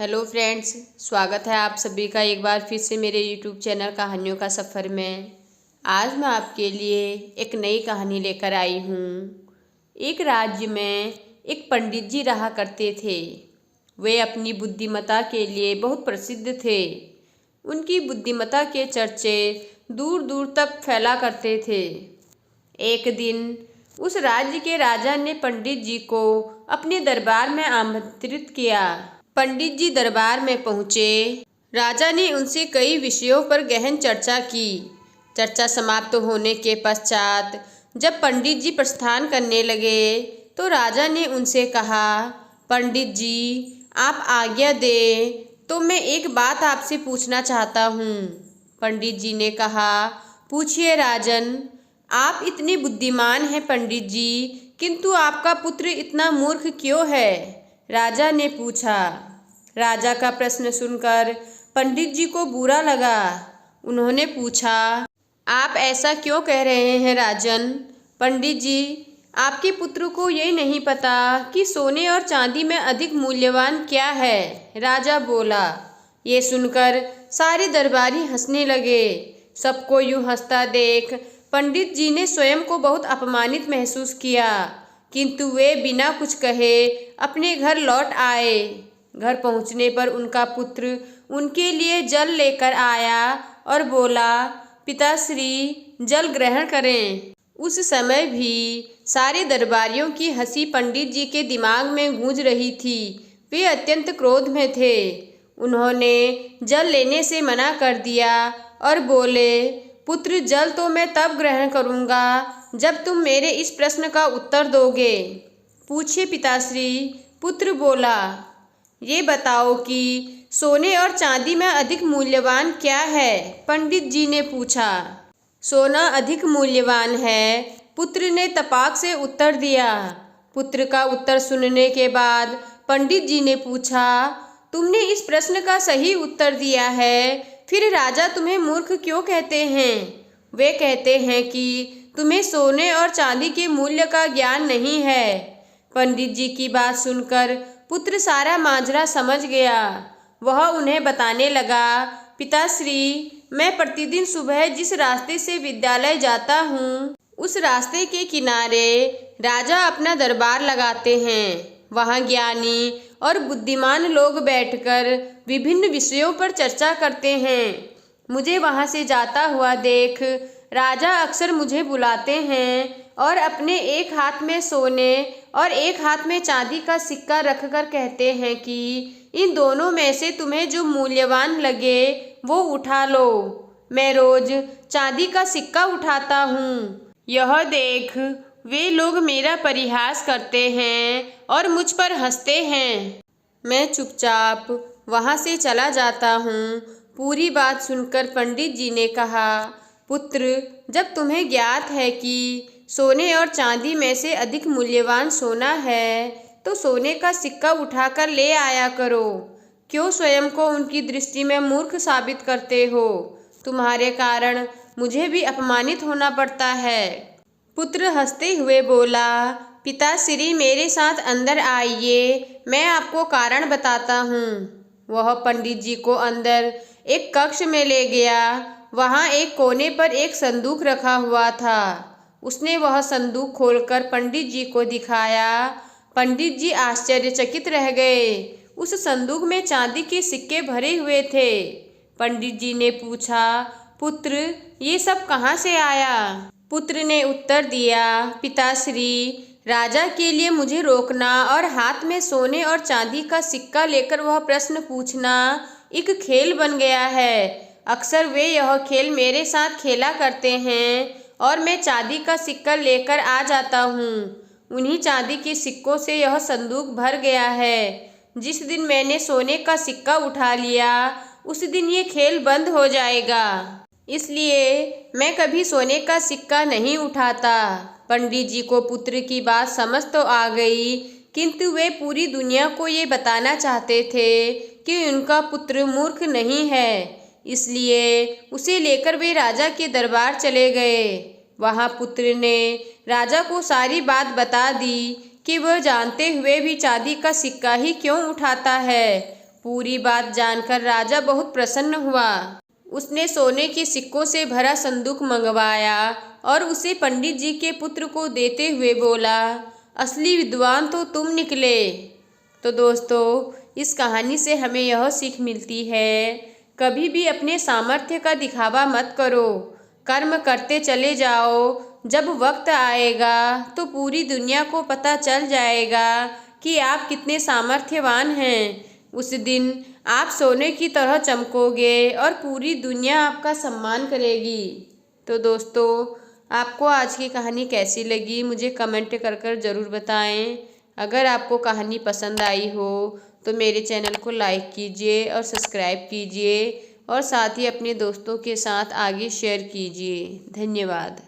Hello friends, स्वागत है आप सभी का एक बार फिर से मेरे यूट्यूब चैनल कहानियों का सफ़र में। आज मैं आपके लिए एक नई कहानी लेकर आई हूँ। एक राज्य में एक पंडित जी रहा करते थे। वे अपनी बुद्धिमत्ता के लिए बहुत प्रसिद्ध थे। उनकी बुद्धिमत्ता के चर्चे दूर दूर तक फैला करते थे। एक दिन उस राज्य के राजा ने पंडित जी को अपने दरबार में आमंत्रित किया। पंडित जी दरबार में पहुँचे। राजा ने उनसे कई विषयों पर गहन चर्चा की। चर्चा समाप्त होने के पश्चात जब पंडित जी प्रस्थान करने लगे तो राजा ने उनसे कहा, पंडित जी, आप आज्ञा दें तो मैं एक बात आपसे पूछना चाहता हूँ। पंडित जी ने कहा, पूछिए राजन। आप इतने बुद्धिमान हैं पंडित जी, किंतु आपका पुत्र इतना मूर्ख क्यों है? राजा ने पूछा। राजा का प्रश्न सुनकर पंडित जी को बुरा लगा। उन्होंने पूछा, आप ऐसा क्यों कह रहे हैं राजन? पंडित जी, आपके पुत्र को ये नहीं पता कि सोने और चांदी में अधिक मूल्यवान क्या है। राजा बोला। ये सुनकर सारे दरबारी हंसने लगे। सबको यूं हंसता देख पंडित जी ने स्वयं को बहुत अपमानित महसूस किया, किंतु वे बिना कुछ कहे अपने घर लौट आए। घर पहुंचने पर उनका पुत्र उनके लिए जल लेकर आया और बोला, पिताश्री, जल ग्रहण करें। उस समय भी सारे दरबारियों की हंसी पंडित जी के दिमाग में गूंज रही थी। वे अत्यंत क्रोध में थे। उन्होंने जल लेने से मना कर दिया और बोले, पुत्र, जल तो मैं तब ग्रहण करूँगा जब तुम मेरे इस प्रश्न का उत्तर दोगे। पूछिए पिताश्री, पुत्र बोला। ये बताओ कि सोने और चांदी में अधिक मूल्यवान क्या है? पंडित जी ने पूछा। सोना अधिक मूल्यवान है, पुत्र ने तपाक से उत्तर दिया। पुत्र का उत्तर सुनने के बाद पंडित जी ने पूछा, तुमने इस प्रश्न का सही उत्तर दिया है, फिर राजा तुम्हें मूर्ख क्यों कहते हैं? वे कहते हैं कि तुम्हें सोने और चांदी के मूल्य का ज्ञान नहीं है। पंडित जी की बात सुनकर पुत्र सारा माजरा समझ गया। वह उन्हें बताने लगा, पिताश्री, मैं प्रतिदिन सुबह जिस रास्ते से विद्यालय जाता हूँ, उस रास्ते के किनारे राजा अपना दरबार लगाते हैं। वहाँ ज्ञानी और बुद्धिमान लोग बैठकर विभिन्न विषयों पर चर्चा करते हैं। मुझे वहाँ से जाता हुआ देख राजा अक्सर मुझे बुलाते हैं और अपने एक हाथ में सोने और एक हाथ में चांदी का सिक्का रखकर कहते हैं कि इन दोनों में से तुम्हें जो मूल्यवान लगे वो उठा लो। मैं रोज चांदी का सिक्का उठाता हूँ। यह देख वे लोग मेरा परिहास करते हैं और मुझ पर हंसते हैं। मैं चुपचाप वहाँ से चला जाता हूँ। पूरी बात सुनकर पंडित जी ने कहा, पुत्र, जब तुम्हें ज्ञात है कि सोने और चांदी में से अधिक मूल्यवान सोना है, तो सोने का सिक्का उठाकर ले आया करो। क्यों स्वयं को उनकी दृष्टि में मूर्ख साबित करते हो? तुम्हारे कारण मुझे भी अपमानित होना पड़ता है। पुत्र हंसते हुए बोला, पिताश्री, मेरे साथ अंदर आइए, मैं आपको कारण बताता हूँ। वह पंडित जी को अंदर एक कक्ष में ले गया। वहाँ एक कोने पर एक संदूक रखा हुआ था। उसने वह संदूक खोलकर पंडित जी को दिखाया। पंडित जी आश्चर्यचकित रह गए। उस संदूक में चांदी के सिक्के भरे हुए थे। पंडित जी ने पूछा, पुत्र, ये सब कहाँ से आया? पुत्र ने उत्तर दिया, पिताश्री, राजा के लिए मुझे रोकना और हाथ में सोने और चांदी का सिक्का लेकर वह प्रश्न पूछना एक खेल बन गया है। अक्सर वे यह खेल मेरे साथ खेला करते हैं और मैं चांदी का सिक्का लेकर आ जाता हूँ। उन्हीं चांदी के सिक्कों से यह संदूक भर गया है। जिस दिन मैंने सोने का सिक्का उठा लिया, उस दिन ये खेल बंद हो जाएगा। इसलिए मैं कभी सोने का सिक्का नहीं उठाता। पंडित जी को पुत्र की बात समझ तो आ गई, किंतु वे पूरी दुनिया को ये बताना चाहते थे कि उनका पुत्र मूर्ख नहीं है। इसलिए उसे लेकर वे राजा के दरबार चले गए। वहाँ पुत्र ने राजा को सारी बात बता दी कि वह जानते हुए भी चांदी का सिक्का ही क्यों उठाता है। पूरी बात जानकर राजा बहुत प्रसन्न हुआ। उसने सोने के सिक्कों से भरा संदूक मंगवाया और उसे पंडित जी के पुत्र को देते हुए बोला, असली विद्वान तो तुम निकले। तो दोस्तों, इस कहानी से हमें यह सीख मिलती है, कभी भी अपने सामर्थ्य का दिखावा मत करो, कर्म करते चले जाओ। जब वक्त आएगा तो पूरी दुनिया को पता चल जाएगा कि आप कितने सामर्थ्यवान हैं। उस दिन आप सोने की तरह चमकोगे और पूरी दुनिया आपका सम्मान करेगी। तो दोस्तों, आपको आज की कहानी कैसी लगी मुझे कमेंट कर कर ज़रूर बताएं। अगर आपको कहानी पसंद आई हो तो मेरे चैनल को लाइक कीजिए और सब्सक्राइब कीजिए और साथ ही अपने दोस्तों के साथ आगे शेयर कीजिए। धन्यवाद।